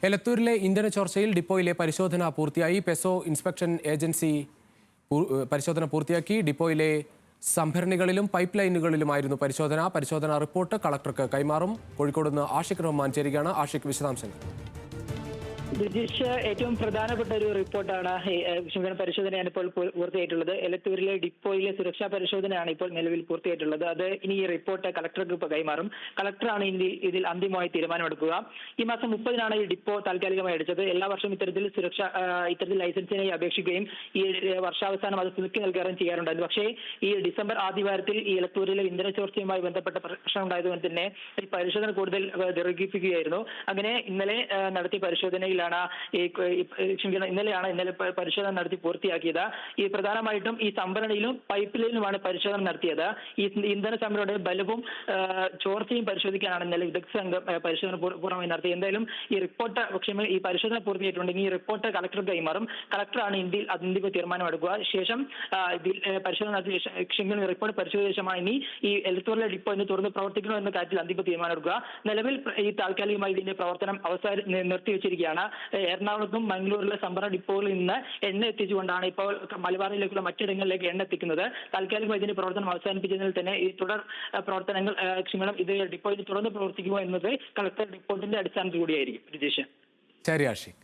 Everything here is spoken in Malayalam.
എലത്തൂരിലെ ഇന്ധന ചോർച്ചയിൽ ഡിപ്പോയിലെ പരിശോധന പൂർത്തിയായി. പെസോ ഇൻസ്പെക്ഷൻ ഏജൻസി പരിശോധന പൂർത്തിയാക്കി. ഡിപ്പോയിലെ സംഭരണികളിലും പൈപ്പ് ലൈനുകളിലുമായിരുന്നു പരിശോധന റിപ്പോർട്ട് കളക്ടർക്ക് കൈമാറും. കോഴിക്കോട് നിന്ന് ആഷിഖ് റഹ്മാൻ ചേരുകയാണ്. ആഷിഖ്, വിശദാംശങ്ങൾ. ബ്രിജീഷ്, ഏറ്റവും പ്രധാനപ്പെട്ട ഒരു റിപ്പോർട്ടാണ് പരിശോധനയാണ് ഇപ്പോൾ പൂർത്തിയായിട്ടുള്ളത്. എലത്തൂരിലെ ഡിപ്പോയിലെ സുരക്ഷാ പരിശോധനയാണ് ഇപ്പോൾ നിലവിൽ പൂർത്തിയായിട്ടുള്ളത്. അത് ഇനി ഈ റിപ്പോർട്ട് കളക്ടർക്ക് ഇപ്പോൾ കൈമാറും. കളക്ടറാണ് ഇതിൽ അന്തിമമായി തീരുമാനമെടുക്കുക. ഈ മാസം 30-നാണ് ഈ ഡിപ്പോ താൽക്കാലികമായി അടിച്ചത്. എല്ലാ വർഷവും ഇത്തരത്തിൽ ലൈസൻസിനായി അപേക്ഷിക്കുകയും ഈ വർഷാവസാനം അത് പുതുക്കി നൽകുകയും ചെയ്യാറുണ്ടായിരുന്നു. പക്ഷേ ഈ ഡിസംബർ ആദ്യവാരത്തിൽ ഈ എലത്തൂരിലെ ഇന്ധന ചോർച്ചയുമായി ബന്ധപ്പെട്ട പ്രശ്നം ഉണ്ടായതുകൊണ്ട് തന്നെ ഈ പരിശോധന കൂടുതൽ ദീർഘിപ്പിക്കുകയായിരുന്നു. അങ്ങനെ ഇന്നലെ നടത്തിയ പരിശോധനയിൽ ഇന്നലെ പരിശോധന നടത്തി പൂർത്തിയാക്കിയത്. ഈ പ്രധാനമായിട്ടും ഈ സംഭരണിയിലും പൈപ്പ് ലൈനിലുമാണ് പരിശോധന നടത്തിയത്. ഈ ഇന്ധന സംഭരണിയുടെ ബലവും ചോർച്ചയും പരിശോധിക്കാനാണ് ഇന്നലെ വിദഗ്ധ സംഘം പരിശോധന പൂർണ്ണമായി നടത്തിയത്. എന്തായാലും ഈ റിപ്പോർട്ട് ഈ പരിശോധന പൂർത്തിയായിട്ടുണ്ടെങ്കിൽ ഈ റിപ്പോർട്ട് കളക്ടർക്ക് കൈമാറും. കളക്ടറാണ് ഇന്ത്യയിൽ അന്തിമ തീരുമാനമെടുക്കുക. ശേഷം പരിശോധന നടത്തിയ റിപ്പോർട്ട് പരിശോധിച്ച ശേഷമാണ് ഇനി ഈ എലത്തൂരിലെ ഡിപ്പോ ഇന്ന് തുറന്ന് പ്രവർത്തിക്കണോ എന്ന കാര്യത്തിൽ അന്തിമ തീരുമാനമെടുക്കുക. നിലവിൽ ഈ താൽക്കാലികമായി ഇതിന്റെ പ്രവർത്തനം നിർത്തിവെച്ചിരിക്കുകയാണ്. എറണാകുളത്തും മംഗളൂരിലെ സംഭരണ ഡിപ്പോകളിൽ നിന്ന് എണ്ണ എത്തിച്ചുകൊണ്ടാണ് ഇപ്പോൾ മലബാറിലേക്കുള്ള മറ്റിടങ്ങളിലേക്ക് എണ്ണ എത്തിക്കുന്നത്. താൽക്കാലികമായി ഇതിന്റെ പ്രവർത്തനം അവസാനിപ്പിച്ചതിൽ തന്നെ ഈ തുടർ പ്രവർത്തനങ്ങൾ ഇത് ഡിപ്പോയിൽ തുറന്ന് പ്രവർത്തിക്കുമോ എന്നത് കളക്ടർ റിപ്പോർട്ടിന്റെ അടിസ്ഥാനത്തിൽ കൂടിയായിരിക്കും. രജീഷ്. ശരി ആഷിഖ്.